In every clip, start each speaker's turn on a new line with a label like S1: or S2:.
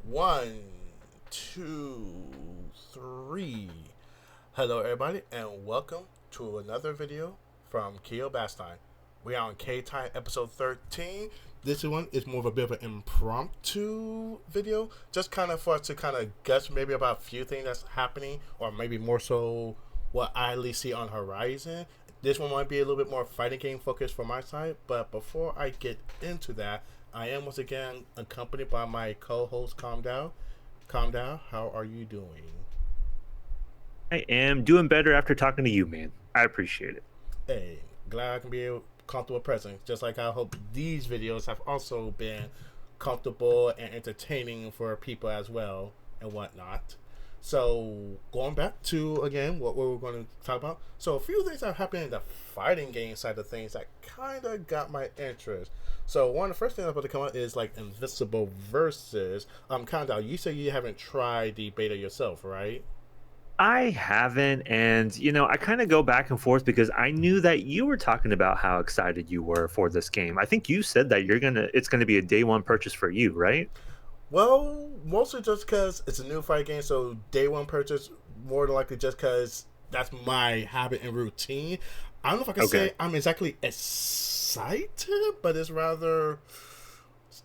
S1: One, two, three. Hello, everybody, and welcome to another video from Keobastein. We are on K-TEIN episode 13. This one is more of a bit of an impromptu video, just kind of for us to kind of guess maybe about a few things that's happening, or maybe more so what I at least see on horizon. This one might be a little bit more fighting game focused from my side, but before I get into that, I am once again accompanied by my co-host Commdao. Commdao, how are you doing?
S2: I am doing better after talking to you, man. I appreciate it.
S1: Hey, glad I can be a comfortable presence. Just like I hope these videos have also been comfortable and entertaining for people as well and whatnot. So going back to again what we were going to talk about. So a few things that happened in the fighting game side of things that kind of got my interest. So one of the first things that's about to come out is like Invisible Versus. Kandao, you say you haven't tried the beta yourself, right?
S2: I haven't, and I kind of go back and forth because I knew that you were talking about how excited you were for this game. I think you said that it's gonna be a day one purchase for you, right?
S1: Well, mostly just because it's a new fight game, so day one purchase more than likely just because that's my habit and routine. I don't know if I can
S2: Okay.
S1: say I'm exactly excited, but it's rather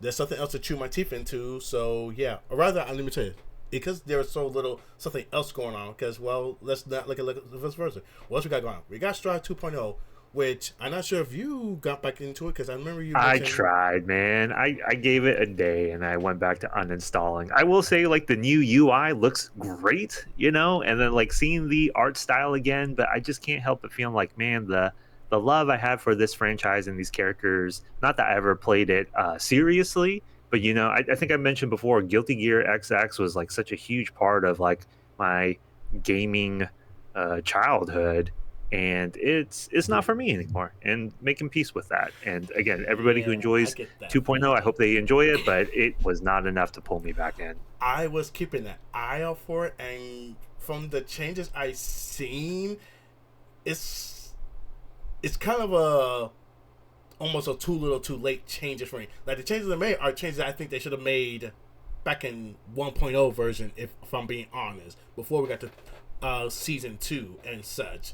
S1: there's something else to chew my teeth into. So yeah, or rather, let me tell you, because there's so little something else going on. Because well, let's not look at the vice versa. What else we got going on? We got Stride 2.0, which I'm not sure if you got back into it because I remember you
S2: I
S1: mentioned.
S2: tried, man. I gave it a day and I went back to uninstalling. I will say, like, the new UI looks great, and then like seeing the art style again, but I just can't help but feeling like, man, the love I have for this franchise and these characters, not that I ever played it seriously, but I think I mentioned before, Guilty Gear XX was like such a huge part of like my gaming childhood, and it's not for me anymore, and making peace with that. And again, everybody who
S1: Yeah, I
S2: enjoys
S1: get that
S2: 2.0, I
S1: feeling.
S2: hope they enjoy it, but it was not enough to pull me back in.
S1: I was keeping an eye out for it, and from the changes I seen, it's it's kind of a almost a too little, too late changes for me. Like the changes they made are changes that I think they should have made back in 1.0 version, if I'm being honest, before we got to season two and such.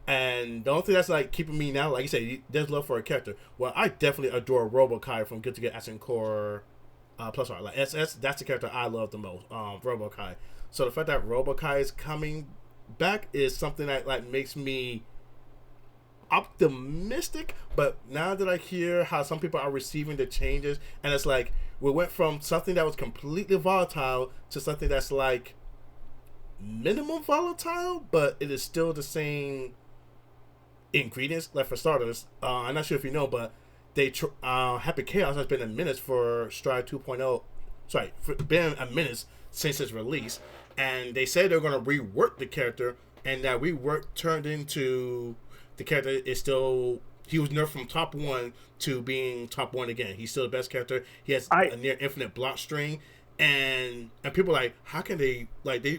S1: And the only thing that's like keeping me now, like you said, there's love for a character. Well, I definitely adore Robokai from Good to Get Ascent Core Plus R. Like SS, that's the character I love the most, Robokai. So the fact that Robokai is coming back is something that like makes me optimistic. But now that I hear how some people are receiving the changes, and it's like we went from something that was completely volatile to something that's like minimum volatile, but it is still the same ingredients. Like for starters, I'm not sure if you know, but Happy Chaos has been a menace for Stride 2.0. Sorry, for been a menace since its release, and they said they're going to rework the character, and that rework turned into the character is still he was nerfed from top one to being top one again. He's still the best character. He has
S2: I
S1: a near infinite block string, and people are like, how can they like they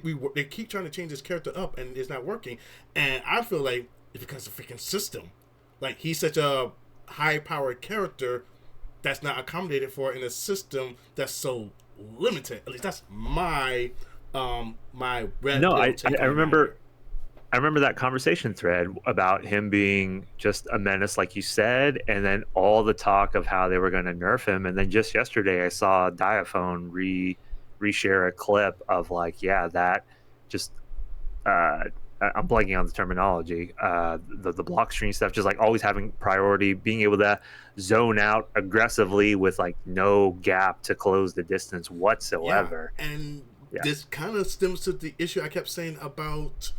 S1: keep trying to change this character up and it's not working, and I feel like it's because of the freaking system. Like he's such a high powered character that's not accommodated for in a system that's so limited. At least that's my red
S2: no
S1: pill
S2: I
S1: take on the matter.
S2: remember that conversation thread about him being just a menace, like you said, and then all the talk of how they were going to nerf him. And then just yesterday, I saw Diaphone reshare a clip of like, yeah, that just I'm blanking on the terminology. The block string stuff, just like always having priority, being able to zone out aggressively with like no gap to close the distance
S1: Yeah,
S2: whatsoever.
S1: and
S2: Yeah.
S1: this kind of stems to the issue I kept saying about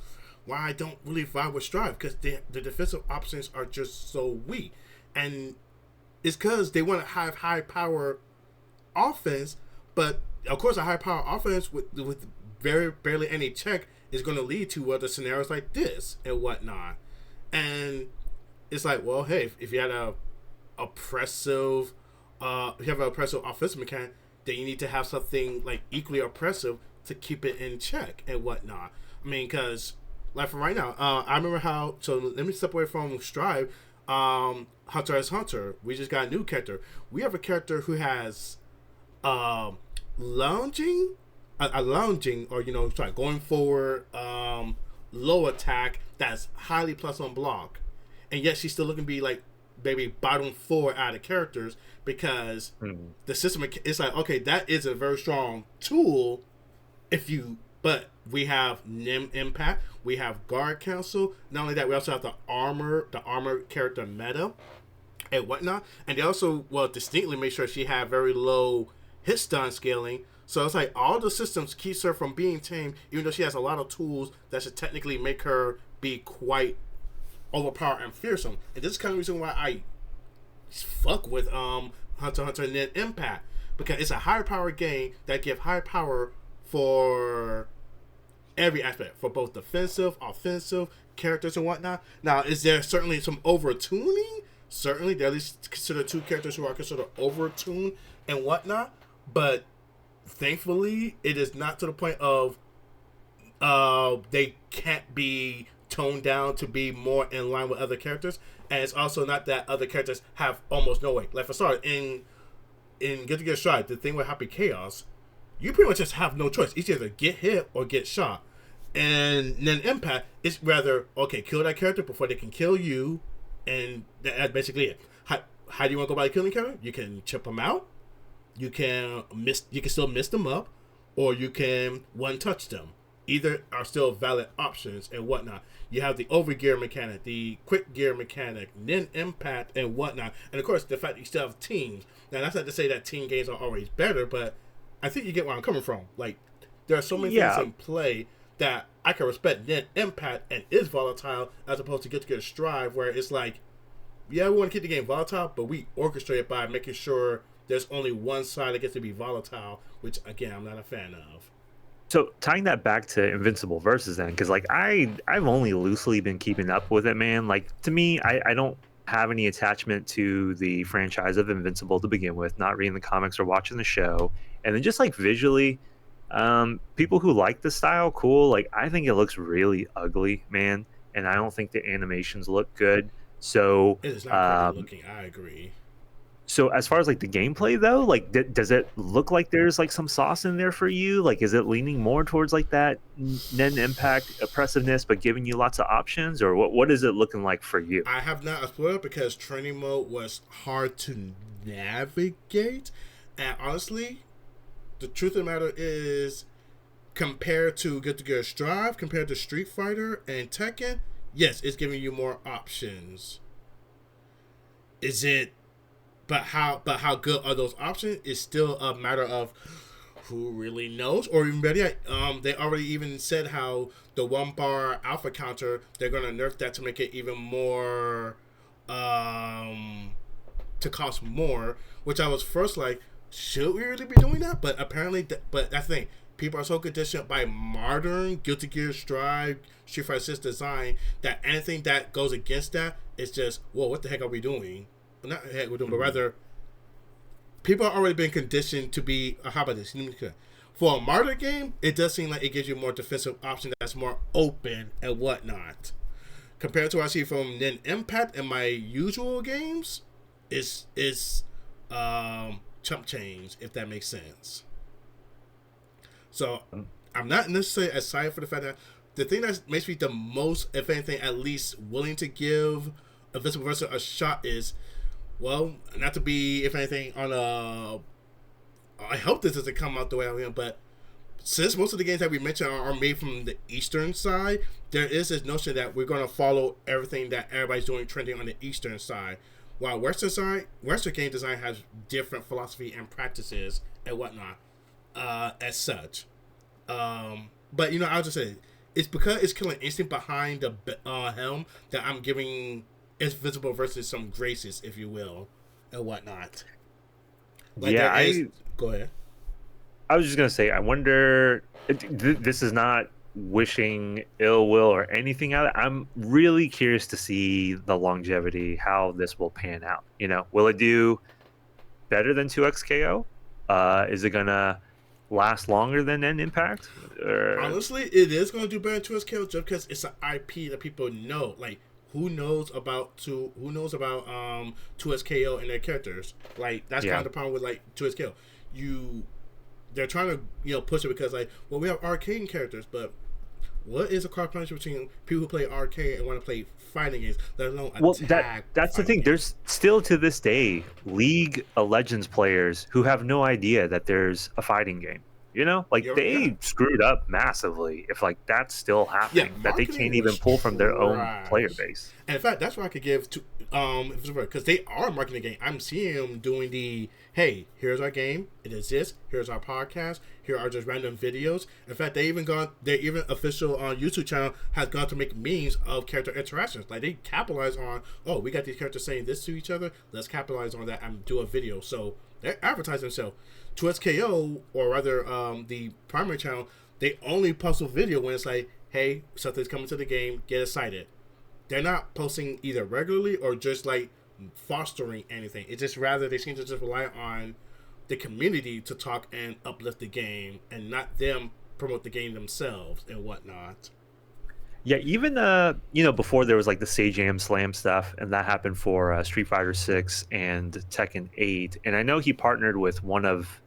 S1: why I don't really vibe with Strive, because the defensive options are just so weak, and it's because they want to have high power offense, but of course a high power offense with very barely any check is going to lead to other scenarios like this and whatnot. And it's like, well, hey, if you had a oppressive, if you have an oppressive offensive mechanic, then you need to have something like equally oppressive to keep it in check and whatnot. I mean, because like for right now, I remember how. So let me step away from Strive. Hunter x Hunter. We just got a new character. We have a character who has um, lounging, lounging, or going forward, low attack that's highly plus on block, and yet she's still looking to be like maybe bottom 4 out of characters because the system is like, okay, that is a very strong tool but we have Nim Impact, we have Guard Council. Not only that, we also have the armor character meta and whatnot. And they also, distinctly make sure she had very low hit stun scaling. So it's like all the systems keeps her from being tamed, even though she has a lot of tools that should technically make her be quite overpowered and fearsome. And this is kind of the reason why I fuck with Hunter x Hunter and then Impact, because it's a high power game that give high power for every aspect, for both defensive, offensive, characters and whatnot. Now, is there certainly some over-tuning? Certainly, there at least consider 2 characters who are considered over-tuned and whatnot, but thankfully, it is not to the point of they can't be toned down to be more in line with other characters, and it's also not that other characters have almost no way. Like for starters, in Get to Get Stride, the thing with Happy Chaos, you pretty much just have no choice. It's either get hit or get shot. And then Impact, it's rather, okay, kill that character before they can kill you, and that's basically it. How do you want to go about killing character? You can chip them out, you can still miss them up, or you can one-touch them. Either are still valid options and whatnot. You have the overgear mechanic, the quick gear mechanic, then Impact and whatnot. And of course, the fact that you still have teams. Now, that's not to say that team games are always better, but I think you get where I'm coming from. Like, there are so many things in play that I can respect then Impact and is volatile, as opposed to Get Together Strive, where it's like, yeah, we want to keep the game volatile, but we orchestrate it by making sure there's only one side that gets to be volatile, which, again, I'm not a fan of.
S2: So tying that back to Invincible Versus then, because like I've only loosely been keeping up with it, man. Like to me, I don't have any attachment to the franchise of Invincible to begin with, not reading the comics or watching the show. And then just like visually, people who like the style, cool. Like I think it looks really ugly, man, and I don't think the animations look good. So
S1: it is not pretty looking. I agree.
S2: So as far as like the gameplay though, like does it look like there's like some sauce in there for you? Like is it leaning more towards like that Nen Impact oppressiveness, but giving you lots of options, or what is it looking like for you?
S1: I have not explored it because training mode was hard to navigate, and honestly, the truth of the matter is, compared to Get Together Strive, compared to Street Fighter and Tekken, yes, it's giving you more options. Is it? But how good are those options is still a matter of who really knows. Or even better yet, they already even said how the 1-bar alpha counter, they're going to nerf that to make it even more, to cost more. Which I was first like, should we really be doing that? But apparently, but that's the thing. People are so conditioned by modern Guilty Gear Strive, Street Fighter 6 design, that anything that goes against that is just, whoa, what the heck are we doing? Not heck we're doing, but rather people are already been conditioned to be. How about this? For a Martyr game, it does seem like it gives you more defensive option that's more open and whatnot. Compared to what I see from Nen Impact in my usual games, is chump change, if that makes sense. So I'm not necessarily excited for the fact that the thing that makes me the most, if anything, at least willing to give Invincible Versus a shot is, well, not to be, if anything, on a... I hope this doesn't come out the way I am, but since most of the games that we mentioned are made from the Eastern side, there is this notion that we're going to follow everything that everybody's doing trending on the Eastern side. While Western game design has different philosophy and practices and whatnot, as such. But, I'll just say, it's because it's Killing Instinct behind the helm that I'm giving Invincible Versus some graces, if you will, and whatnot. Like go ahead.
S2: I was just gonna say, I wonder. This is not wishing ill will or anything out. I'm really curious to see the longevity, how this will pan out. Will it do better than 2XKO? Is it gonna last longer than Nen Impact?
S1: Honestly, it is gonna do better than 2XKO just because it's an IP that people know. Like, who knows about 2SKO and their characters? Like, that's kind of the problem with like 2SKO. they're trying to push it because like, well, we have arcade characters, but what is a cross pollination between people who play arcade and want to play fighting games? Let alone
S2: Well,
S1: attack.
S2: that's the
S1: Fighting
S2: thing.
S1: games.
S2: There's still to this day League of Legends players who have no idea that there's a fighting game. You know, like
S1: Yeah,
S2: they screwed up massively if like that's still
S1: yeah.
S2: happening, that they can't
S1: Marketing
S2: even
S1: was
S2: pull from their own player
S1: trash.
S2: base.
S1: And in fact, that's why I could give to because they are marketing the game. I'm seeing them doing the hey, here's our game, it exists. Here's our podcast. Here are just random videos. In fact, their even official YouTube channel has gone to make memes of character interactions. Like they capitalize on, oh, we got these characters saying this to each other. Let's capitalize on that and do a video. So they advertise themselves. To SKO, or rather the primary channel, they only post a video when it's like, hey, something's coming to the game, get excited. They're not posting either regularly or just like fostering anything. It's just rather they seem to just rely on the community to talk and uplift the game and not them promote the game themselves and whatnot.
S2: Yeah, even before there was like the Sage Slam stuff, and that happened for Street Fighter 6 and Tekken 8. And I know he partnered with one of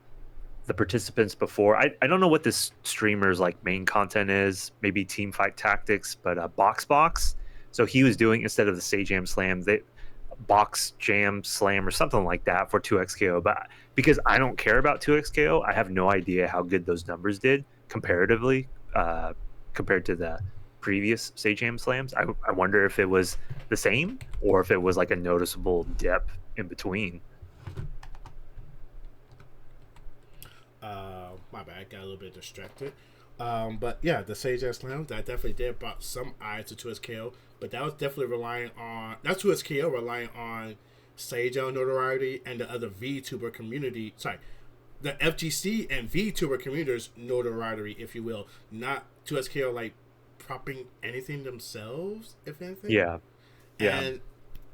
S2: the participants before. I don't know what this streamer's like main content is, maybe Team Fight Tactics, but Box. So he was doing, instead of the Sage Slam, the Box Jam Slam or something like that for 2XKO. But because I don't care about 2XKO, I have no idea how good those numbers did comparatively compared to the previous Sage Slams. I wonder if it was the same or if it was like a noticeable dip in between.
S1: My bad, got a little bit distracted. But yeah, the Sage Slam, that definitely did brought some eyes to 2SKO, but that was definitely relying on, that's 2SKO relying on Sage notoriety and the other VTuber community, the FGC and VTuber community's notoriety, if you will, not 2SKO like propping anything themselves, if anything.
S2: Yeah.
S1: And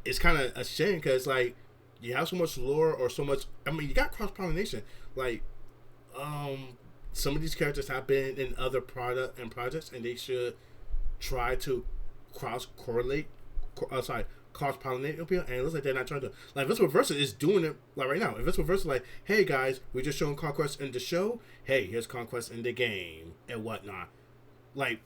S1: it's kind of a shame because like you have so much lore or so much, I mean, you got cross-pollination, like some of these characters have been in other projects, and they should try to cross-pollinate people, and it looks like they're not trying to. Like Invincible Versus is doing it like right now. Invincible Versus like, hey guys, we're just showing Conquest in the show. Hey, here's Conquest in the game and whatnot. Like,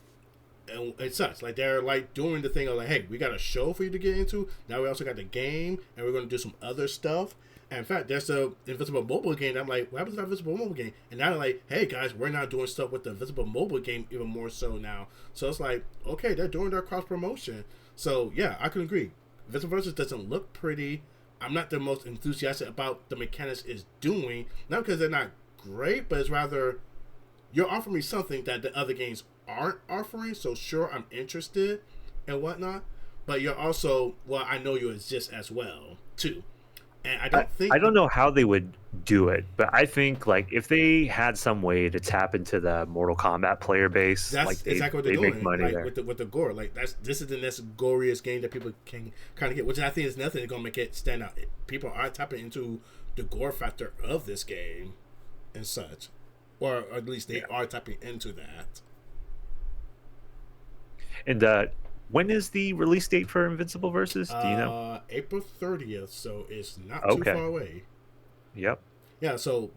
S1: and it sucks. Like they're like doing the thing of like, hey, we got a show for you to get into. Now we also got the game, and we're going to do some other stuff. And in fact, there's the Invincible mobile game. I'm like, what happens to that Invincible mobile game? And now they're like, hey guys, we're not doing stuff with the Invincible mobile game even more so now. So it's like, okay, they're doing their cross promotion. So yeah, I can agree. Invincible Versus doesn't look pretty. I'm not the most enthusiastic about the mechanics it's doing. Not because they're not great, but it's rather you're offering me something that the other games aren't offering. So sure, I'm interested and whatnot. But you're also, well, I know you exist as well too. And
S2: I don't know how they would do it, but I think like if they had some way to tap into the Mortal Kombat player base,
S1: that's
S2: like
S1: exactly what they're
S2: make
S1: doing.
S2: money
S1: Like
S2: there.
S1: with the gore, like this is the next goriest game that people can kind of get, which I think is nothing gonna make it stand out. People are tapping into the gore factor of this game and such, or at least they are tapping into that.
S2: And when is the release date for Invincible Versus? Do you know?
S1: April 30th, so it's not too
S2: Okay.
S1: far away.
S2: Yep.
S1: Yeah, so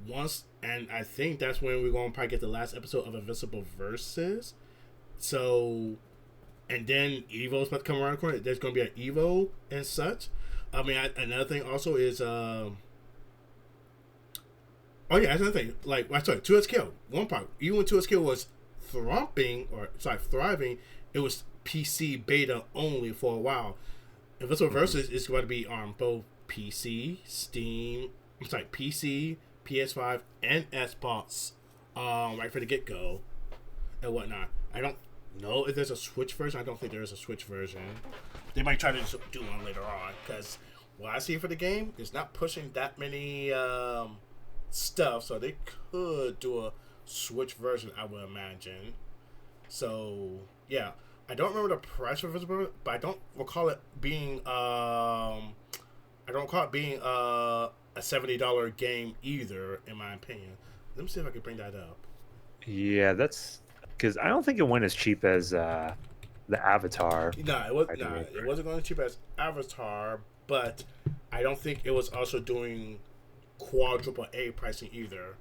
S1: and I think that's when we're going to probably get the last episode of Invincible Versus. So, and then Evo's about to come around the corner. There's going to be an Evo and such. I mean, another thing also is, oh yeah, that's another thing. Like, sorry, 2SKO. One part, even when 2SKO was thriving, it was PC beta only for a while. Invincible Versus is going to be on both PC, PC, PS5, and Xbox, right for the get go and whatnot. I don't know if there's a Switch version. I don't think there is a Switch version. They might try to do one later on because what I see for the game is not pushing that many stuff, so they could do a Switch version, I would imagine. So yeah, I don't remember the price for Invincible, but I don't recall it being a $70 game either, in my opinion. Let me see if I can bring that up.
S2: Yeah, that's because I don't think it went as cheap as the Avatar.
S1: It wasn't going as cheap as Avatar, but I don't think it was also doing quadruple A pricing either.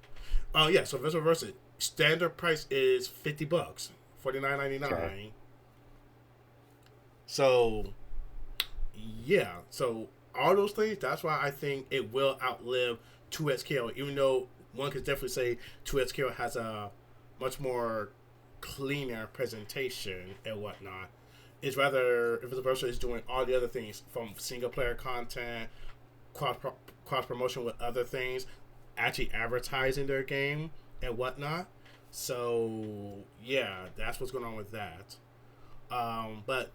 S1: Yeah, so Visual Versa standard price is $50,
S2: Okay.
S1: $49.99. So yeah, so all those things. That's why I think it will outlive 2XKO, even though one could definitely say 2XKO has a much more cleaner presentation and whatnot. It's rather if the person is doing all the other things from single player content, cross cross promotion with other things, actually advertising their game and whatnot. So yeah, that's what's going on with that. But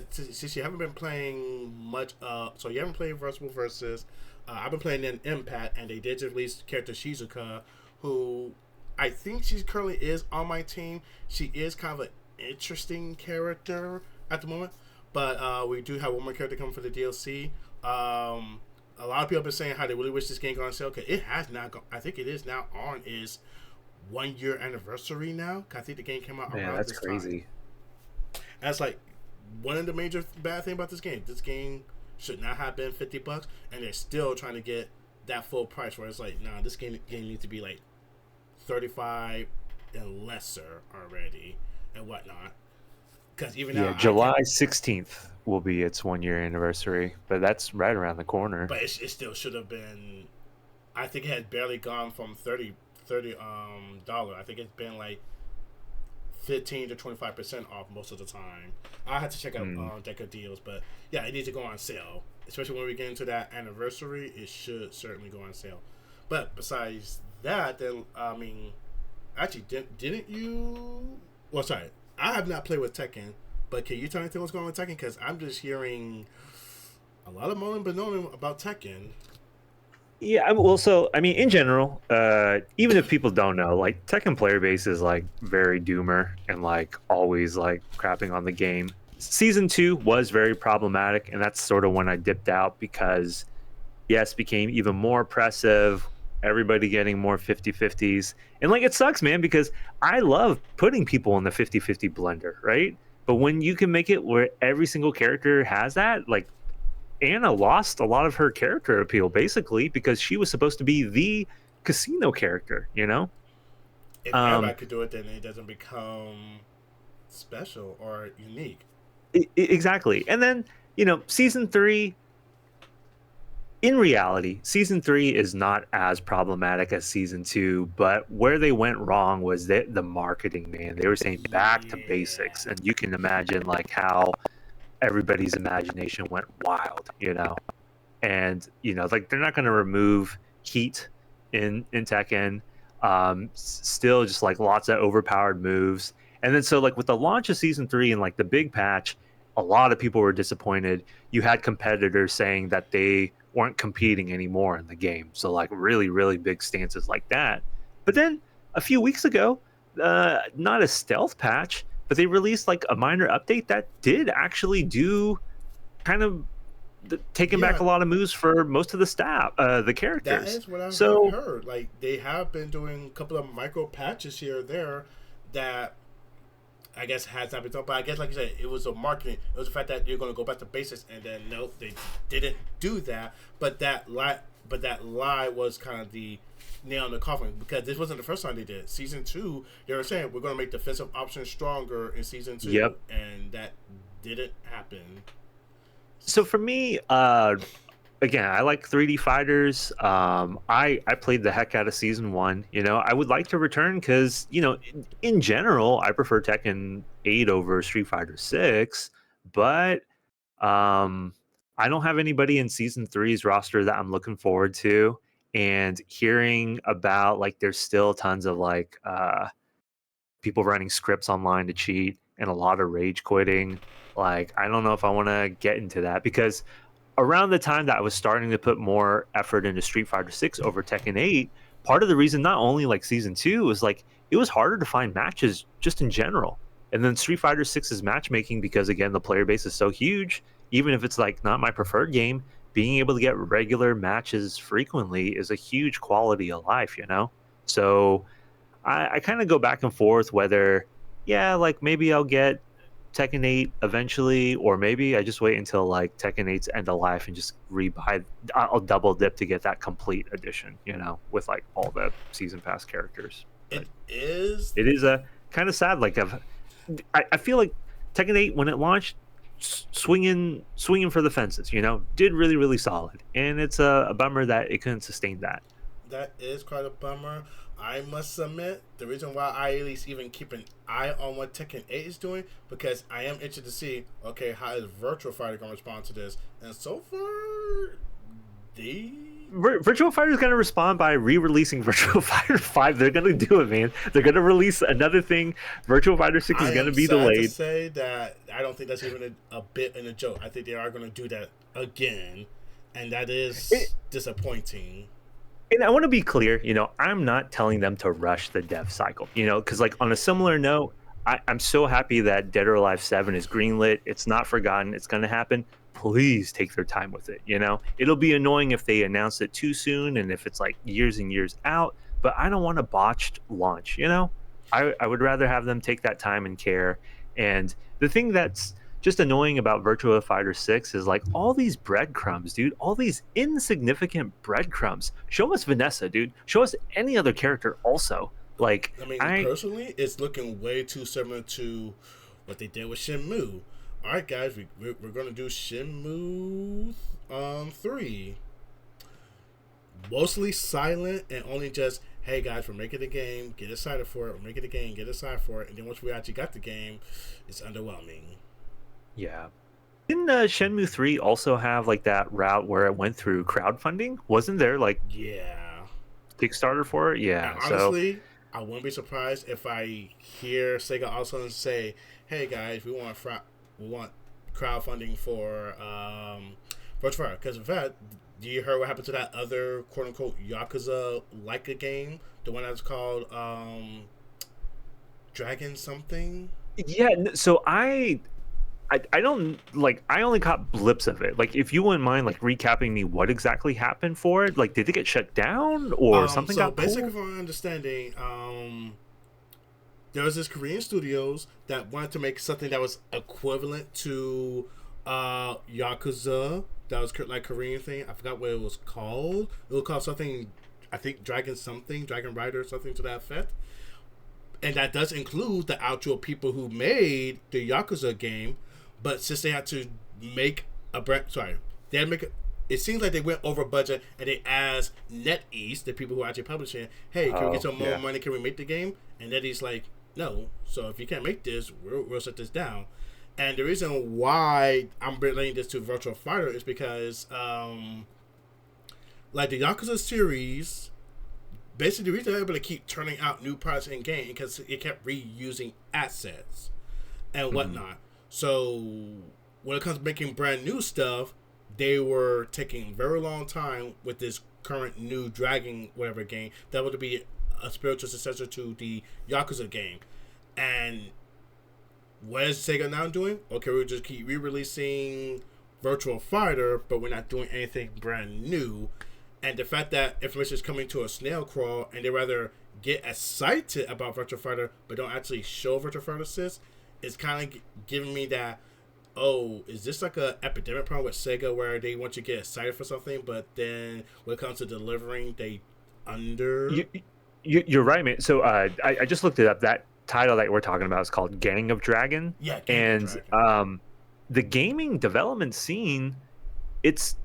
S1: since you haven't been playing much, so you haven't played Versatile Versus. I've been playing in Impact, and they did just release character Shizuka, who I think she currently is on my team. She is kind of an interesting character at the moment, but we do have one more character coming for the DLC. A lot of people have been saying how they really wish this game got on sale because it has not. I think it is now on its 1 year anniversary now. I think the game came out
S2: Man,
S1: around
S2: that's
S1: this time.
S2: crazy.
S1: That's like one of the major bad thing about this game. This game should not have been $50, and they're still trying to get that full price. Where it's like, nah, this game needs to be like 35 and lesser already, and whatnot. Because even
S2: Yeah,
S1: now, I can't.
S2: July 16th will be its 1 year anniversary, but that's right around the corner.
S1: But it still should have been. I think it had barely gone from 30 dollar. I think it's been like 15 to 25% off most of the time. I had to check out
S2: Hmm.
S1: Deca deals, but yeah, it needs to go on sale. Especially when we get into that anniversary, it should certainly go on sale. But besides that, then I mean, actually, didn't you? Well, sorry, I have not played with Tekken, but can you tell me what's going on with Tekken? Because I'm just hearing a lot of moaning but knowing about Tekken.
S2: Yeah, well, so I mean, in general, even if people don't know, like Tekken player base is like very doomer and like always like crapping on the game. Season 2 was very problematic, and that's sort of when I dipped out because yes, became even more oppressive. Everybody getting more 50-50s. And like it sucks, man, because I love putting people in the 50-50 blender, right? But when you can make it where every single character has that, like Anna lost a lot of her character appeal basically because she was supposed to be the casino character, you know?
S1: If
S2: Um
S1: everybody could do it, then it doesn't become special or unique.
S2: exactly. And then, season 3, in reality, season 3 is not as problematic as season 2, but where they went wrong was the marketing, man. They were saying back to
S1: Yeah.
S2: basics, and you can imagine like how everybody's imagination went wild. And like they're not going to remove heat in Tekken. Still just like lots of overpowered moves. And then so like with the launch of season 3 and like the big patch, a lot of people were disappointed. You had competitors saying that they weren't competing anymore in the game, so like really really big stances like that. But then a few weeks ago, not a stealth patch, but they released like a minor update that did actually do kind of taking back
S1: Yeah,
S2: a lot of moves for most of the staff, the
S1: that
S2: characters.
S1: is what I've
S2: So
S1: heard. Like they have been doing a couple of micro patches here or there that I guess has not been done. But I guess like you said, it was a marketing. It was the fact that you're going to go back to basics, and then no, they didn't do that. But that lie was kind of the nail in the coffin because this wasn't the first time they did it. Season 2, they were saying we're going to make defensive options stronger in season 2,
S2: yep.
S1: and that didn't happen.
S2: So for me, again, I like 3D fighters. I played the heck out of season 1. I would like to return because in general, I prefer Tekken 8 over Street Fighter 6, but um, I don't have anybody in season 3's roster that I'm looking forward to. And hearing about like there's still tons of like people running scripts online to cheat and a lot of rage quitting. Like, I don't know if I want to get into that because around the time that I was starting to put more effort into Street Fighter 6 over Tekken 8, part of the reason not only like season 2 was like it was harder to find matches just in general. And then Street Fighter 6's matchmaking, because again the player base is so huge, even if it's like not my preferred game, being able to get regular matches frequently is a huge quality of life. So I kind of go back and forth whether, yeah, like maybe I'll get Tekken 8 eventually, or maybe I just wait until like Tekken 8's end of life and just rebuy. I'll double dip to get that complete edition, with like all the season pass characters.
S1: It
S2: But
S1: is.
S2: it is a kind of sad. Like I feel like Tekken 8 when it launched, swinging for the fences. Did really really solid, and it's a bummer that it couldn't sustain that.
S1: That is quite a bummer. I must admit, the reason why I at least even keep an eye on what Tekken 8 is doing, because I am interested to see, okay, how is Virtual Fighter going to respond to this? And so far, they...
S2: Virtual Fighter is going to respond by re-releasing Virtual Fighter 5. They're going to do it, man. They're going to release another thing. Virtual Fighter 6 is going to be delayed.
S1: I to say that I don't think that's even a bit in a joke. I think they are going to do that again, and that is disappointing.
S2: And I want to be clear, I'm not telling them to rush the dev cycle, because like on a similar note, I'm so happy that Dead or Alive 7 is greenlit. It's not forgotten. It's going to happen. Please take their time with it. It'll be annoying if they announce it too soon and if it's like years and years out, but I don't want a botched launch. I would rather have them take that time and care. And the thing that's just annoying about Virtua Fighter 6 is like all these breadcrumbs, dude. All these insignificant breadcrumbs. Show us Vanessa, dude. Show us any other character also. Like,
S1: personally, it's looking way too similar to what they did with Shenmue. All right, guys, we're going to do Shenmue 3. Mostly silent and only just, hey, guys, we're making the game. Get excited for it. We're making the game. Get excited for it. And then once we actually got the game, it's underwhelming.
S2: Yeah. Didn't Shenmue 3 also have like that route where it went through crowdfunding? Wasn't there like Kickstarter for it? Yeah.
S1: Now, honestly, I wouldn't be surprised if I hear Sega also say, "Hey guys, we want crowdfunding for Virtua Fighter." Because in fact, do you hear what happened to that other quote unquote Yakuza like a game, the one that's called Dragon something?
S2: Yeah. So I don't like. I only caught blips of it. Like, if you wouldn't mind, like recapping me what exactly happened for it. Like, did it get shut down or something got pulled?
S1: Basically, from my understanding, there was this Korean studios that wanted to make something that was equivalent to Yakuza. That was like Korean thing. I forgot what it was called. It was called something. I think Dragon Rider, something to that effect. And that does include the actual people who made the Yakuza game. But since they had to make they had to make it seems like they went over budget and they asked NetEase, the people who are actually publishing, hey, can we get some more money? Can we make the game? And NetEase like, no. So if you can't make this, we'll shut this down. And the reason why I'm relating this to Virtua Fighter is because, like the Yakuza series, basically the reason they're able to keep turning out new products in game because it kept reusing assets and whatnot. So when it comes to making brand new stuff, they were taking a very long time with this current new Dragon whatever game that would be a spiritual successor to the Yakuza game. And what is Sega now doing? Okay, we'll just keep re-releasing Virtua Fighter, but we're not doing anything brand new. And the fact that information is coming to a snail crawl and they rather get excited about Virtua Fighter but don't actually show Virtua Fighter 6 is kind of giving me that, oh, is this like a epidemic problem with Sega where they want you to get excited for something, but then when it comes to delivering, they
S2: You're right, man. So I just looked it up. That title that we're talking about is called Gang of Dragon.
S1: Yeah,
S2: Gang of Dragon. The gaming development scene, it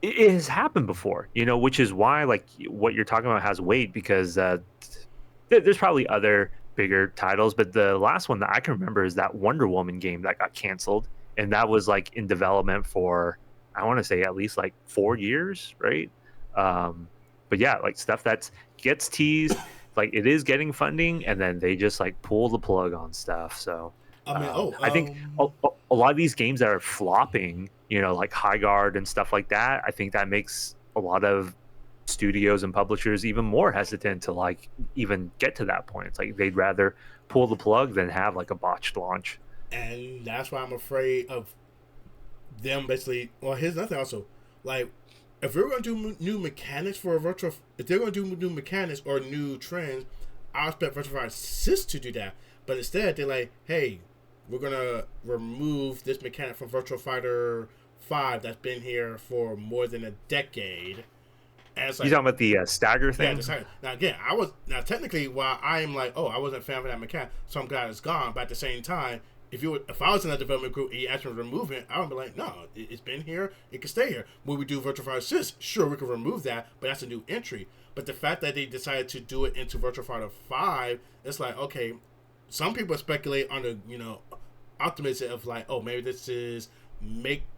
S2: has happened before, which is why like what you're talking about has weight because there's probably other bigger titles, but the last one that I can remember is that Wonder Woman game that got canceled, and that was like in development for I want to say at least like 4 years, right? But yeah, like stuff that gets teased, like it is getting funding, and then they just like pull the plug on stuff. So I think a lot of these games that are flopping, like High Guard and stuff like that, I think that makes a lot of studios and publishers even more hesitant to like even get to that point. It's like they'd rather pull the plug than have like a botched launch.
S1: And that's why I'm afraid of them basically. Well, here's nothing also. Like, if we're going to do new mechanics for a Virtua, if they're going to do new mechanics or new trends, I expect Virtua Fighter 6 to do that. But instead, they're like, hey, we're gonna remove this mechanic from Virtual Fighter 5 that's been here for more than a decade. And it's
S2: You
S1: like,
S2: talking about the stagger
S1: yeah,
S2: thing?
S1: decided. Now again, I was now technically while I am like, oh, I wasn't a fan of that mechanic, so I'm glad it's gone. But at the same time, if I was in that development group and you asked me to remove it, I would be like, no, it's been here, it can stay here. When we do Virtual Fighter 6, sure we can remove that, but that's a new entry. But the fact that they decided to do it into Virtual Fighter 5, it's like, okay, some people speculate on the optimism of like, oh, maybe this is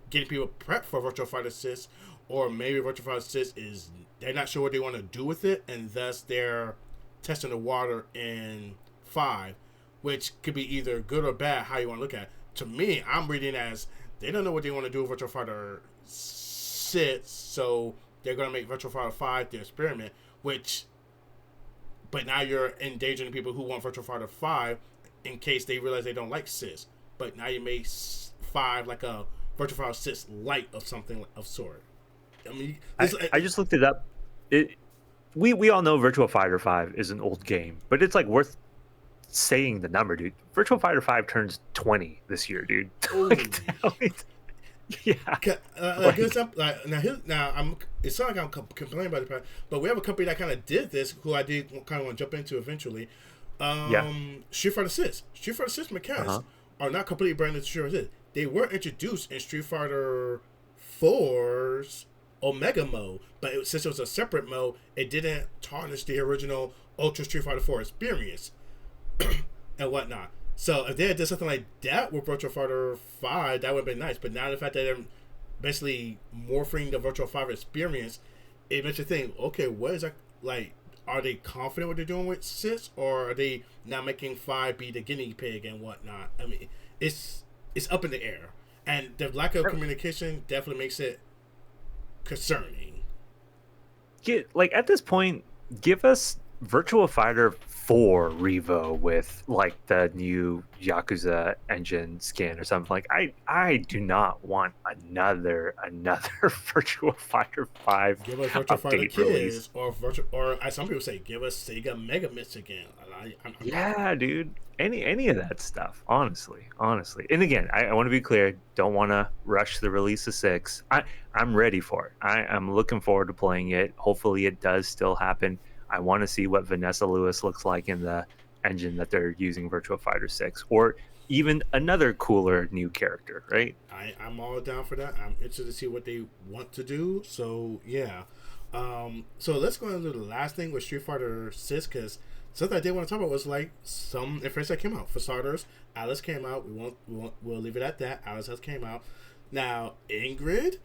S1: getting people prepped for Virtual Fighter 6, or maybe Virtual Fighter 6 is they're not sure what they want to do with it, and thus they're testing the water in 5, which could be either good or bad, how you want to look at it. To me, I'm reading as they don't know what they want to do with Virtual Fighter 6, so they're going to make Virtual Fighter 5 their experiment, but now you're endangering people who want Virtual Fighter 5 in case they realize they don't like 6. But now you make 5 like a Virtual Fighter 6 light of something of sort. I mean,
S2: I just looked it up. We all know Virtual Fighter 5 is an old game, but it's like worth saying the number, dude. Virtual Fighter 5 turns 20 this year, dude. Yeah.
S1: It's not like I'm complaining about it, but we have a company that kind of did this, who I did kind of want to jump into eventually. Street Fighter 6. Street Fighter 6 mechanics are not completely brand new to Street Fighter 6. They were introduced in Street Fighter 4's Omega mode, but since it was a separate mode, it didn't tarnish the original Ultra Street Fighter 4 experience and whatnot. So if they had done something like that with Virtual Fighter 5, that would have been nice. But now the fact that they're basically morphing the Virtual 5 experience, it makes you think, okay, what is that like? Are they confident what they're doing with 6, or are they now making 5 be the guinea pig and whatnot? I mean, it's up in the air, and the lack of communication definitely makes it concerning.
S2: At this point, give us Virtual Fighter 4 Revo with like the new Yakuza engine skin or something. Like I do not want another Virtual Fighter 5
S1: give us Virtual Fighter
S2: update
S1: Kids
S2: release.
S1: or as some people say, give us Sega Mega Mix again.
S2: Yeah, dude. Any of that stuff, honestly. And again, I want to be clear. Don't want to rush the release of 6. I'm ready for it. I'm looking forward to playing it. Hopefully, it does still happen. I want to see what Vanessa Lewis looks like in the engine that they're using Virtual Fighter 6, or even another cooler new character, right?
S1: I'm all down for that. I'm interested to see what they want to do. So yeah. So let's go into the last thing with Street Fighter 6, because something I did want to talk about was like some information that came out. For starters, Alice came out. We'll leave it at that. Alice has came out. Now Ingrid,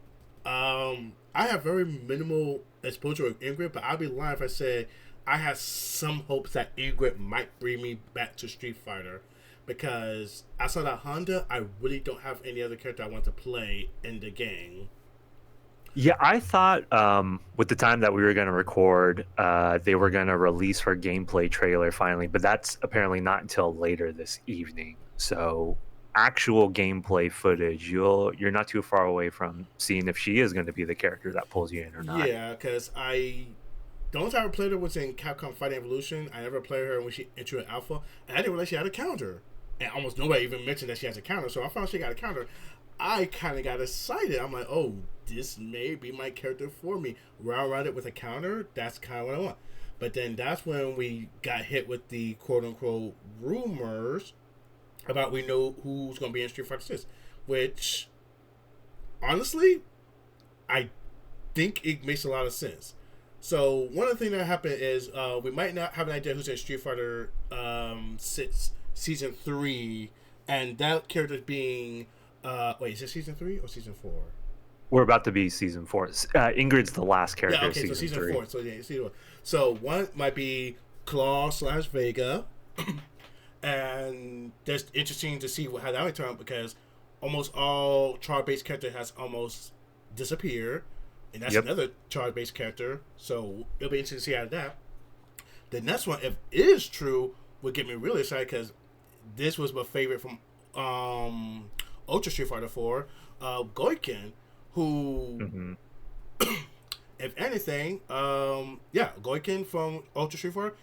S1: I have very minimal exposure with Ingrid, but I'd be lying if I said I had some hopes that Ingrid might bring me back to Street Fighter, because outside of Honda, I really don't have any other character I want to play in the game.
S2: Yeah, I thought with the time that we were going to record, they were going to release her gameplay trailer finally, but that's apparently not until later this evening. So actual gameplay footage, you're not too far away from seeing if she is going to be the character that pulls you in or not.
S1: Yeah, because the only time I played her was in Capcom Fighting Evolution. I never played her when she entered Alpha, and I didn't realize she had a counter. And almost nobody even mentioned that she has a counter. So I found she got a counter. I kind of got excited. I'm like, oh, this may be my character for me. Round around it with a counter, that's kind of what I want. But then that's when we got hit with the quote-unquote rumors about we know who's going to be in Street Fighter 6. Which, honestly, I think it makes a lot of sense. So one of the things that happened is we might not have an idea who's in Street Fighter 6 Season 3. And that character being... wait, is it Season 3 or Season 4?
S2: We're about to be Season 4. Ingrid's the last character.
S1: Yeah, okay, so Season 3. 4. So yeah, Season 4. So one might be Claw/Vega. And that's interesting to see how that would turn out, because almost all char-based character has almost disappeared. And that's another charge-based character. So it'll be interesting to see out of that. The next one, if it is true, would get me really excited, because this was my favorite from Ultra Street Fighter 4, Goiken, who, if anything, Goiken from Ultra Street Fighter,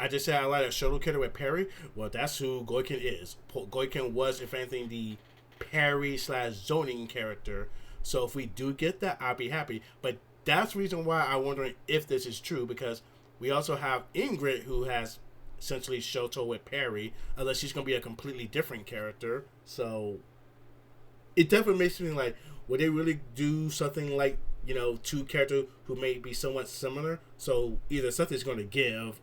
S1: I just said I like a shuttle character with parry. Well, that's who Goiken is. Goiken was, if anything, the parry slash zoning character. So if we do get that, I'll be happy. But that's the reason why I'm wondering if this is true, because we also have Ingrid, who has essentially Shoto with parry, unless she's going to be a completely different character. So it definitely makes me like, would they really do something like, two characters who may be somewhat similar? So either something's going to give,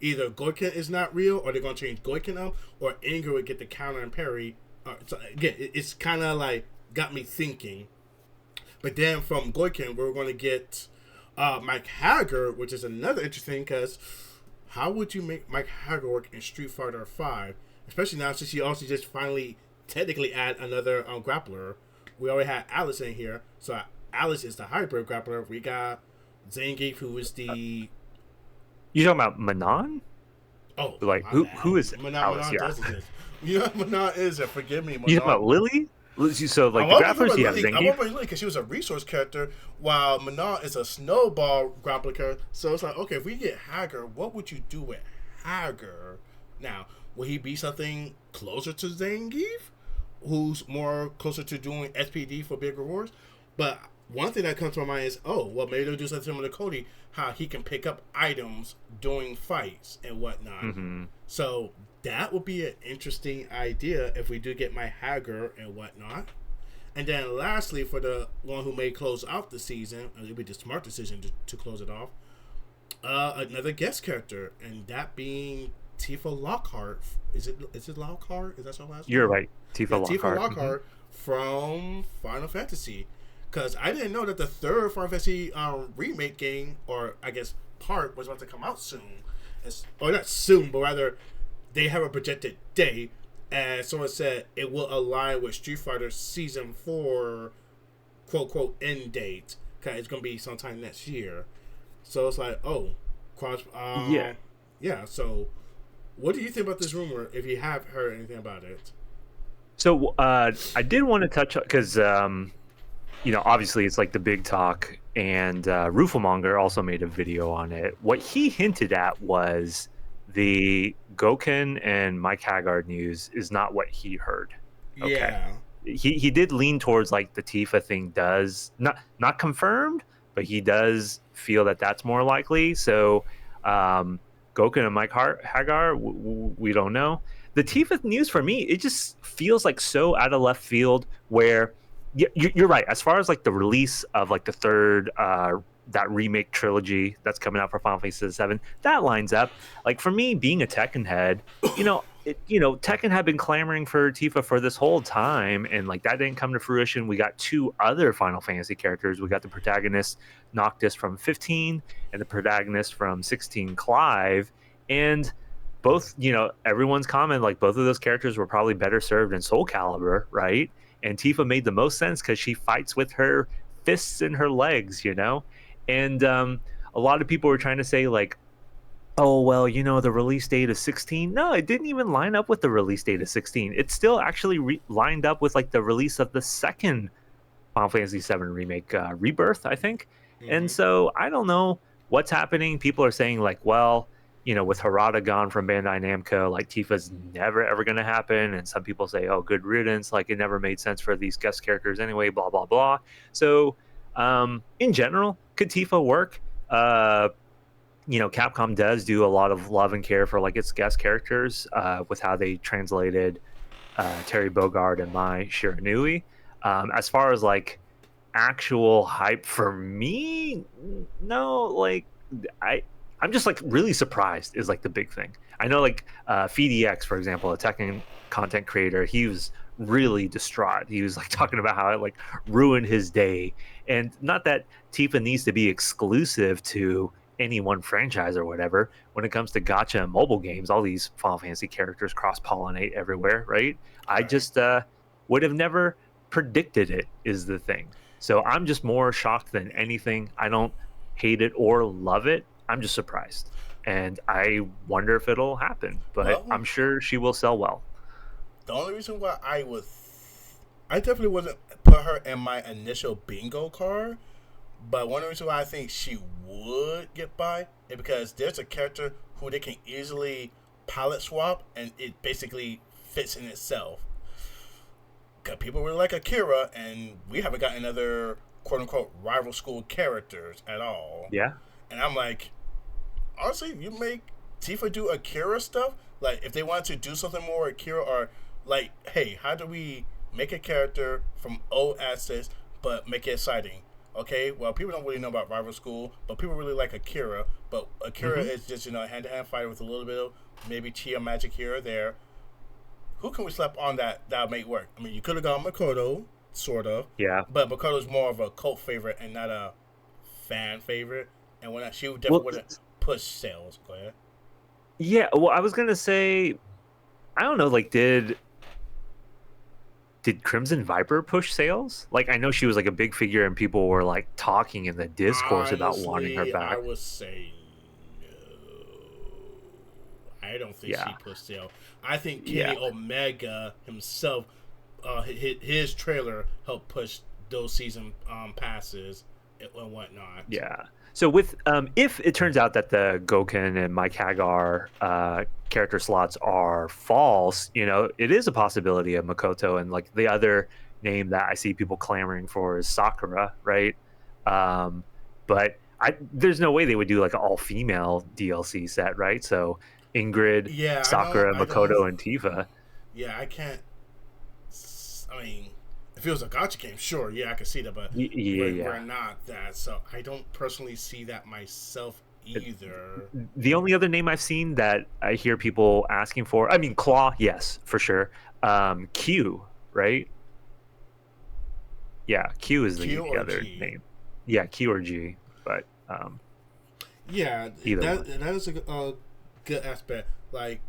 S1: either Goiken is not real, or they're going to change Goiken up, or Ingrid would get the counter and parry. So again, it's kind of like got me thinking. But then from Goiken, we're going to get Mike Hager, which is another interesting, because how would you make Mike Hager work in Street Fighter V? Especially now since you also just finally technically add another grappler. We already had Alice in here, so Alice is the hybrid grappler. We got Zangief, who is the...
S2: You talking about Manon?
S1: Oh,
S2: like who is Alice?
S1: Manon does exist. Manon is it. Forgive me, Manon.
S2: You talking about Lily? So like the grapplers, you have Zangief.
S1: I want Lily because she was a resource character, while Manon is a snowball grappler character. So it's like, okay, if we get Hager, what would you do with Hager? Now, will he be something closer to Zangief, who's more closer to doing SPD for big rewards? But one thing that comes to my mind is, maybe they'll do something similar to Cody, how he can pick up items during fights and whatnot. Mm-hmm. So that would be an interesting idea if we do get my Hager and whatnot. And then lastly, for the one who may close out the season, it would be the smart decision to close it off, another guest character, and that being Tifa Lockhart. Is it Lockhart? Is that her last name?
S2: You're right. Tifa Lockhart.
S1: Tifa Lockhart from Final Fantasy. Because I didn't know that the third Final Fantasy remake game, or I guess part, was about to come out soon. Or not soon, but rather they have a projected date. And someone said it will align with Street Fighter Season 4, quote, end date. Because it's going to be sometime next year. So it's like, Yeah, so what do you think about this rumor, if you have heard anything about it?
S2: So I did want to touch on, because... obviously it's like the big talk, and Roofamonger also made a video on it. What he hinted at was the Goken and Mike Hagar news is not what he heard. Okay.
S1: Yeah.
S2: He did lean towards like the Tifa thing does not confirmed, but he does feel that that's more likely. So Goken and Mike Hagar, we don't know. The Tifa news for me, it just feels like so out of left field, where you're right. As far as like the release of like the third that remake trilogy that's coming out for Final Fantasy VII, that lines up. Like for me, being a Tekken head, Tekken had been clamoring for Tifa for this whole time, and like that didn't come to fruition. We got two other Final Fantasy characters. We got the protagonist Noctis from 15 and the protagonist from 16, Clive, and both, everyone's comment, like both of those characters were probably better served in Soul Calibur, right? And Tifa made the most sense because she fights with her fists and her legs, And a lot of people were trying to say like, oh, well, the release date is 16. No, it didn't even line up with the release date of 16. It still actually lined up with like the release of the second Final Fantasy VII remake, Rebirth, I think. Mm-hmm. And so I don't know what's happening. People are saying like, well, with Harada gone from Bandai Namco, like Tifa's never ever going to happen. And some people say, oh, good riddance. Like it never made sense for these guest characters anyway, blah, blah, blah. So in general, could Tifa work? Capcom does do a lot of love and care for like its guest characters with how they translated Terry Bogard and Mai Shiranui. As far as like actual hype for me, no, like I'm just like really surprised is like the big thing. I know like FeedEX, for example, a Tekken content creator, he was really distraught. He was like talking about how it like ruined his day. And not that Tifa needs to be exclusive to any one franchise or whatever. When it comes to gacha and mobile games, all these Final Fantasy characters cross-pollinate everywhere, right? I just would have never predicted it is the thing. So I'm just more shocked than anything. I don't hate it or love it. I'm just surprised, and I wonder if it'll happen. But I'm sure she will sell well.
S1: The only reason why I definitely wasn't put her in my initial bingo card, But one reason why I think she would get by is because there's a character who they can easily palette swap, and it basically fits in itself. Because people really like Akira, and we haven't got another quote unquote rival school characters at all.
S2: Yeah.
S1: And I'm like, honestly, you make Tifa do Akira stuff. Like, if they wanted to do something more Akira, or like, hey, how do we make a character from old assets but make it exciting? Okay, well, people don't really know about Rival School, but people really like Akira. But Akira is just, hand-to-hand fighter with a little bit of maybe Chia magic here or there. Who can we slap on that'll make work? I mean, you could have gone Makoto, sort of.
S2: Yeah.
S1: But Makoto's more of a cult favorite and not a fan favorite. And when she definitely wouldn't push sales. Go ahead.
S2: Yeah, well, I was going to say, I don't know, like, did Crimson Viper push sales? Like, I know she was like a big figure and people were like talking in the discourse about wanting her back.
S1: I would say no. I don't think she pushed sales. I think Kenny Omega himself, his trailer helped push those season passes and whatnot.
S2: Yeah. So with if it turns out that the Goken and Mike Hagar character slots are false, it is a possibility of Makoto, and like the other name that I see people clamoring for is Sakura, right? But there's no way they would do like an all-female DLC set, right? So Ingrid, Sakura, Makoto, and Tifa.
S1: Yeah, I can't. I mean, if it was a gacha game, sure, I could see that, but we're not that, so I don't personally see that myself either.
S2: The only other name I've seen that I hear people asking for, I mean, Claw, yes, for sure. Q, right? Yeah, Q is the other name. Yeah, Q or G, but
S1: that is a good aspect. Like,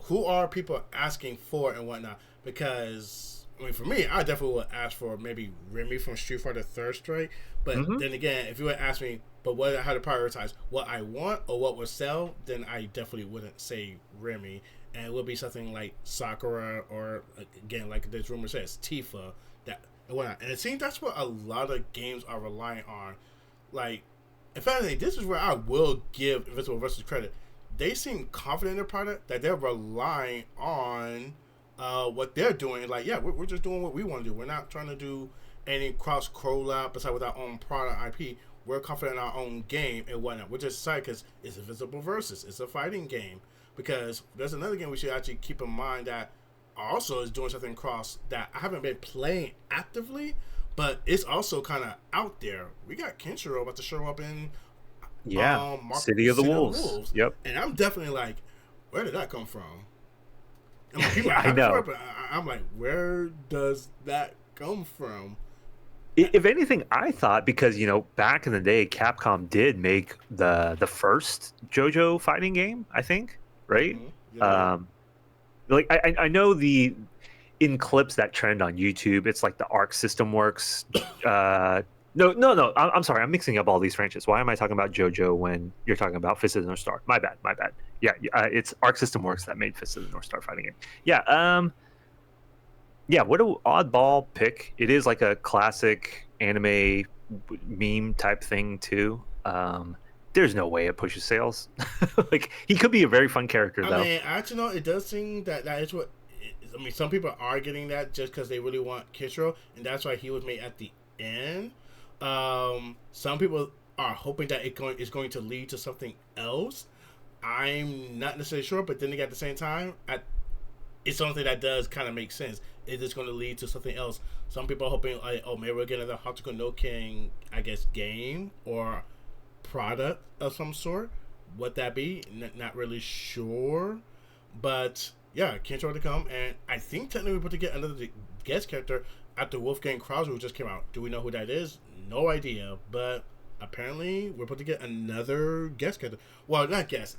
S1: who are people asking for and whatnot? Because I mean, for me, I definitely would ask for maybe Remy from Street Fighter Third Strike. But then again, if you would ask me, how to prioritize what I want or what would sell, then I definitely wouldn't say Remy. And it would be something like Sakura or, again, like this rumor says, Tifa. And whatnot. And it seems that's what a lot of games are relying on. Like, in fact, this is where I will give Invincible Versus credit. They seem confident in their product that they're relying on what they're doing. Like, we're just doing what we want to do. We're not trying to do any cross collab besides with our own product IP. We're confident in our own game and whatnot. We're just excited because it's Invisible Versus. It's a fighting game. Because there's another game we should actually keep in mind that also is doing something cross that I haven't been playing actively, but it's also kind of out there. We got Kenshiro about to show up in
S2: City of the Wolves. Yep.
S1: And I'm definitely like, where did that come from?
S2: I know.
S1: But I'm like, where does that come from?
S2: If anything, I thought because back in the day, Capcom did make the first JoJo fighting game. I think, right? Mm-hmm. Yeah. Like I know in clips that trend on YouTube, it's like the Arc System Works. No. I'm sorry, I'm mixing up all these franchises. Why am I talking about JoJo when you're talking about Fist of the North Star? My bad. Yeah, it's Arc System Works that made Fist of the North Star fighting game. Yeah. What an oddball pick. It is like a classic anime meme type thing too. There's no way it pushes sales. Like, he could be a very fun character, though.
S1: I mean, actually, it does seem that is what. I mean, some people are getting that just because they really want Kishiro, and that's why he was made at the end. Some people are hoping that it's going to lead to something else. I'm not necessarily sure, but then again, at the same time, it's something that does kind of make sense. It is going to lead to something else. Some people are hoping, like, maybe we'll get another Hatsuko no Ken, I guess, game or product of some sort. What that be? Not really sure, but Kenshiro to come, and I think technically we're about to get another guest character after Wolfgang Krauser, who just came out. Do we know who that is? No idea, but apparently we're about to get another guest character. Well, not guest.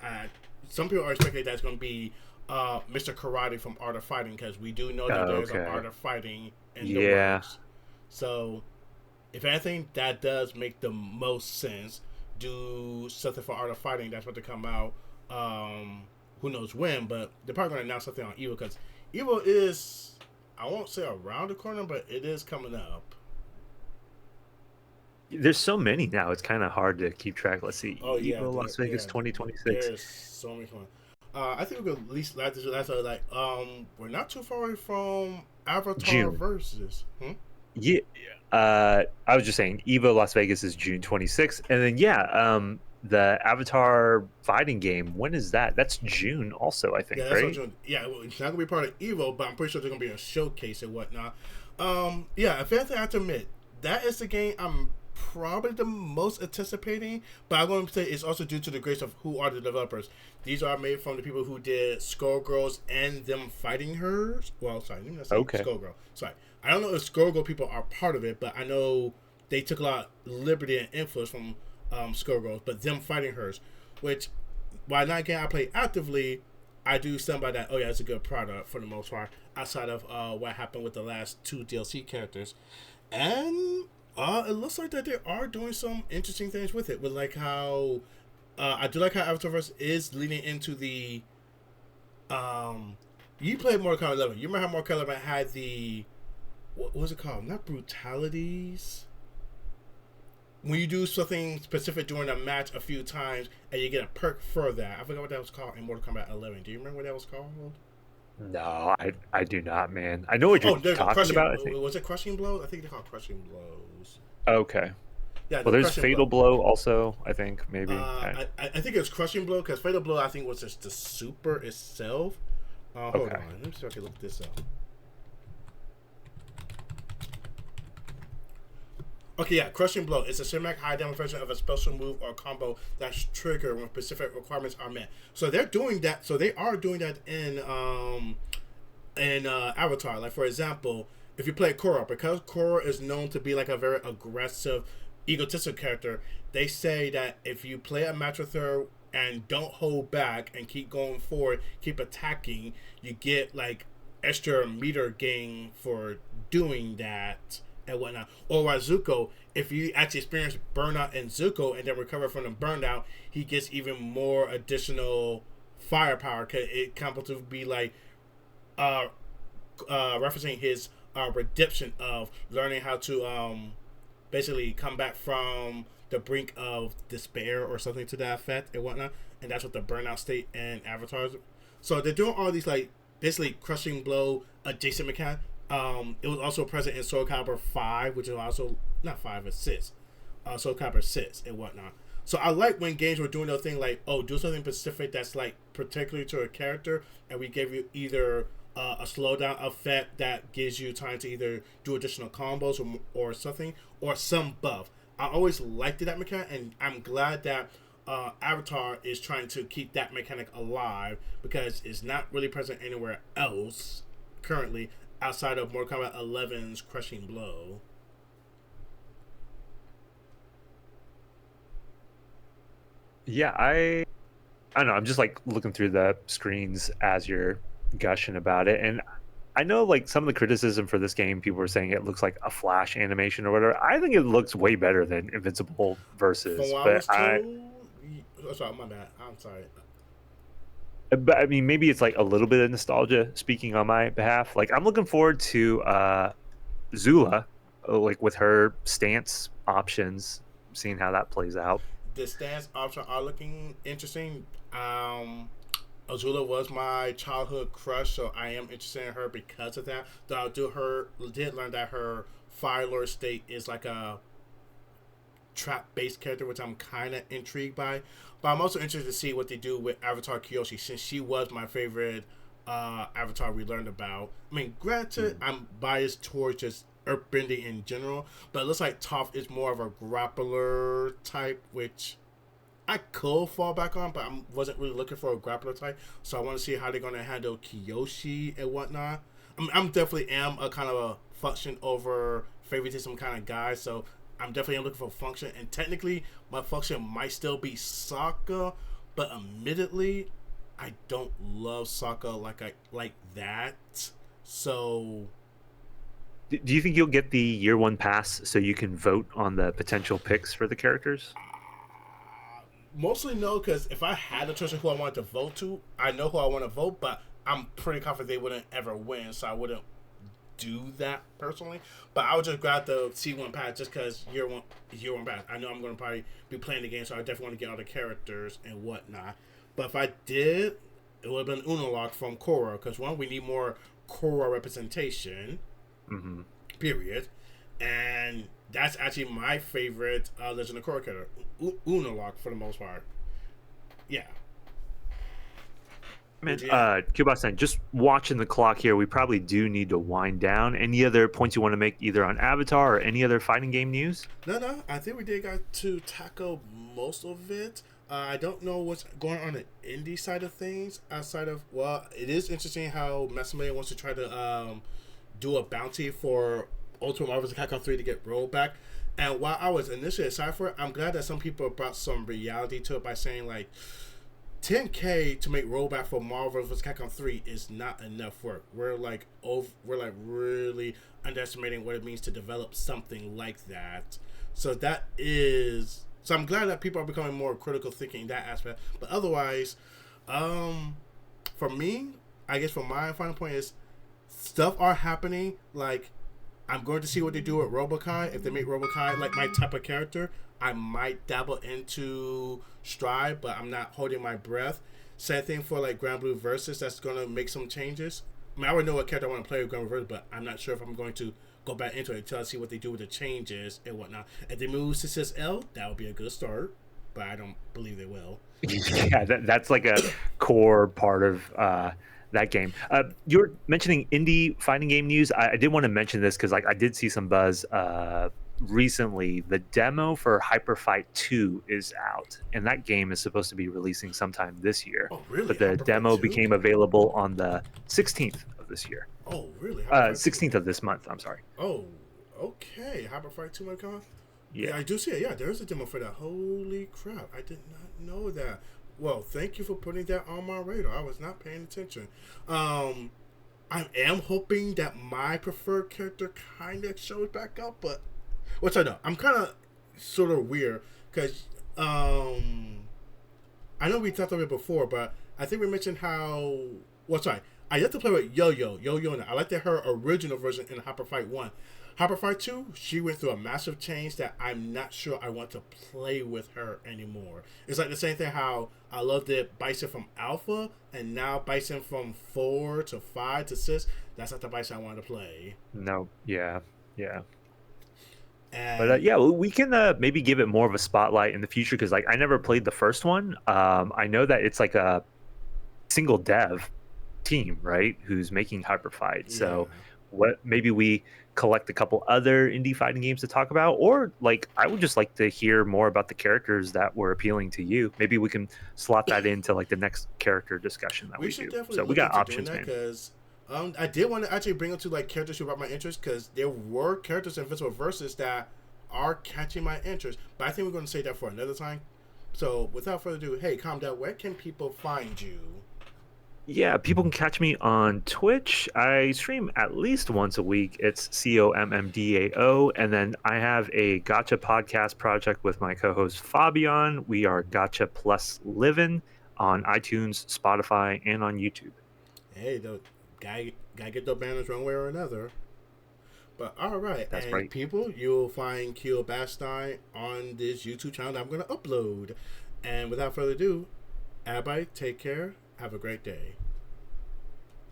S1: Some people are expecting that's going to be Mr. Karate from Art of Fighting, because we do know that there's an Art of Fighting in the works. So, if anything, that does make the most sense. Do something for Art of Fighting that's about to come out. Who knows when, but they're probably going to announce something on Evo, because Evo is, I won't say around the corner, but it is coming up.
S2: There's so many now. It's kind of hard to keep track. Let's see.
S1: Oh yeah,
S2: Evo Las Vegas 2026.
S1: there's so many fun. I think we could at least that's like we're not too far away from Avatar
S2: June.
S1: versus.
S2: Yeah. I was just saying Evo Las Vegas is June 26th. And then the Avatar fighting game, when is that? That's June also, I think,
S1: Yeah, that's what
S2: right?
S1: I'm doing. Yeah, well, it's not gonna be part of Evo, but I'm pretty sure there's gonna be a showcase and whatnot. Yeah, if anything, I have to admit that is the game I'm probably the most anticipating. But I'm going to say it's also due to the grace of who are the developers. These are made from the people who did Skullgirls and them fighting hers. Well, sorry, let me not say
S2: Okay.
S1: Skullgirl. Sorry, I don't know if Skullgirl people are part of it, but I know they took a lot of liberty and influence from Skullgirls, but them fighting hers, which while not getting I play actively, I do stand by that. Oh yeah, it's a good product for the most part. Outside of what happened with the last two DLC characters, and it looks like that they are doing some interesting things with it. With like how I do like how Avatarverse is leading into the. You played Mortal Kombat 11. You remember how Mortal Kombat 11 had the what was it called? Not brutalities. When you do something specific during a match a few times and you get a perk for that. I forgot what that was called in Mortal Kombat 11. Do you remember what that was called?
S2: No, I do not, man. I know what you're
S1: Oh, there's a
S2: talking
S1: crushing.
S2: about, I think.
S1: Was it crushing blows? I think they're called crushing blows.
S2: Okay.
S1: Yeah,
S2: Well,
S1: the
S2: there's
S1: crushing
S2: Fatal
S1: blow.
S2: Blow also, I think, maybe.
S1: I think it was crushing blow because fatal blow I think was just the super itself. Hold
S2: Okay.
S1: on, let me see if I can look this up. Okay, yeah, crushing blow. It's a cinematic high damage version of a special move or combo that's triggered when specific requirements are met. So they're doing that. So they are doing that in Avatar. Like for example, if you play Korra, because Korra is known to be like a very aggressive, egotistical character, they say that if you play a match with her and don't hold back and keep going forward, keep attacking, you get like extra meter gain for doing that and whatnot. Or while Zuko, if you actually experience burnout in Zuko and then recover from the burnout, he gets even more additional firepower. Cause it comes to be like uh, referencing his redemption of learning how to basically come back from the brink of despair or something to that effect and whatnot. And that's what the burnout state and avatars. So they're doing all these like basically crushing blow adjacent mechanic. It was also present in Soul Calibur 5, which is also not 5, it's 6. Soul Calibur 6 and whatnot. So I like when games were doing those things like, oh, do something specific that's like particularly to a character, and we give you either a slowdown effect that gives you time to either do additional combos or something, or some buff. I always liked that mechanic, and I'm glad that Avatar is trying to keep that mechanic alive because it's not really present anywhere else currently outside of Mortal Kombat 11's Crushing Blow.
S2: Yeah, I don't know. I'm just like looking through the screens as you're gushing about it, and I know like some of the criticism for this game, people were saying it looks like a Flash animation or whatever. I think it looks way better than Invincible
S1: From
S2: versus,
S1: what I
S2: but
S1: was told, oh, sorry, my bad. I'm sorry.
S2: I mean, maybe it's like a little bit of nostalgia speaking on my behalf. Like I'm looking forward to Zula, like with her stance options, seeing how that plays out.
S1: The stance options are looking interesting. Azula was my childhood crush, so I am interested in her because of that. Though I did learn that her Fire Lord state is like a trap based character, which I'm kind of intrigued by. But I'm also interested to see what they do with Avatar Kyoshi, since she was my favorite Avatar we learned about. I mean, granted, I'm biased towards just earthbending in general, but it looks like Toph is more of a grappler type, which I could fall back on, but I wasn't really looking for a grappler type. So I want to see how they're going to handle Kyoshi and whatnot. I'm definitely am a kind of a function over favoritism kind of guy, so I'm definitely looking for function. And technically, my function might still be Sokka, but admittedly, I don't love Sokka like that. So
S2: Do you think you'll get the year one pass so you can vote on the potential picks for the characters?
S1: mostly no, because if I had a choice of who I wanted to vote to, I know who I want to vote, but I'm pretty confident they wouldn't ever win, so I wouldn't do that personally. But I would just grab the C1 pad just because year one pad. I know I'm going to probably be playing the game, so I definitely want to get all the characters and whatnot. But if I did, it would have been Uno Lock from Korra, because one, we need more Korra representation.
S2: Mm-hmm.
S1: Period. And that's actually my favorite Legend of Korra character, Uno Lock, for the most part. Yeah.
S2: Man, Keobastein, just watching the clock here, we probably do need to wind down. Any other points you want to make either on Avatar or any other fighting game news?
S1: No. I think we did got to tackle most of it. I don't know what's going on the indie side of things outside of, well, it is interesting how Masamune wants to try to do a bounty for Ultimate Marvel vs. Capcom 3 to get rolled back. And while I was initially excited for it, I'm glad that some people brought some reality to it by saying, like, $10K to make rollback for Marvel vs. Capcom 3 is not enough work. We're like really underestimating what it means to develop something like that. So I'm glad that people are becoming more critical thinking in that aspect. But otherwise, for me, I guess for my final point is stuff are happening. Like, I'm going to see what they do with Robokai. If they make Robokai like my type of character, I might dabble into Stride, but I'm not holding my breath. Same thing for like Grand Blue Versus. That's going to make some changes. I mean, I already know what character I want to play with Grand Blue Versus, but I'm not sure if I'm going to go back into it until I see what they do with the changes and whatnot. If they move to L, that would be a good start, but I don't believe they will.
S2: Yeah, that's like a core part of that game. You're mentioning indie fighting game news. I did want to mention this because like I did see some buzz recently. The demo for Hyper Fight 2 is out, and that game is supposed to be releasing sometime this year.
S1: Oh, really?
S2: But the
S1: Hyper
S2: demo
S1: Fight 2?
S2: became available on the 16th of this year.
S1: Oh, really?
S2: 16th of this month, I'm sorry.
S1: Oh, okay. Hyper Fight 2 might come out?
S2: Yeah.
S1: Yeah, I do see it. Yeah, there's a demo for that. Holy crap. I did not know that. Well, thank you for putting that on my radar. I was not paying attention. I am hoping that my preferred character kind of shows back up, but which I know. I'm kind of sort of weird because I know we talked about it before, but I think we mentioned how. Well, sorry. I had to play with Yo-Yo. I liked that her original version in Hyper Fight 1. Hyper Fight 2, she went through a massive change that I'm not sure I want to play with her anymore. It's like the same thing how I loved it Bison from Alpha, and now Bison from 4 to 5 to 6. That's not the Bison I want to play.
S2: No, yeah.
S1: And
S2: But yeah, we can maybe give it more of a spotlight in the future because like I never played the first one. I know that it's like a single dev team, right? Who's making Hyper Fight.
S1: yeah.
S2: So what maybe we collect a couple other indie fighting games to talk about, or like I would just like to hear more about the characters that were appealing to you. Maybe we can slot that into like the next character discussion that we
S1: should
S2: do.
S1: definitely
S2: So we got options, man.
S1: Because I did want to actually bring up to like characters who brought my interest because there were characters in Invincible Versus that are catching my interest. But I think we're going to say that for another time. So without further ado, hey, Commdao, where can people find you?
S2: Yeah, people can catch me on Twitch. I stream at least once a week. It's COMMDAO. And then I have a Gotcha podcast project with my co-host Fabian. We are Gotcha Plus Living on iTunes, Spotify, and on YouTube.
S1: Hey, the guy get the banners one way or another. But all right,
S2: That's
S1: and
S2: right.
S1: people, you'll find Keobastein on this YouTube channel that I'm going to upload. And without further ado, everybody, take care. Have a great day.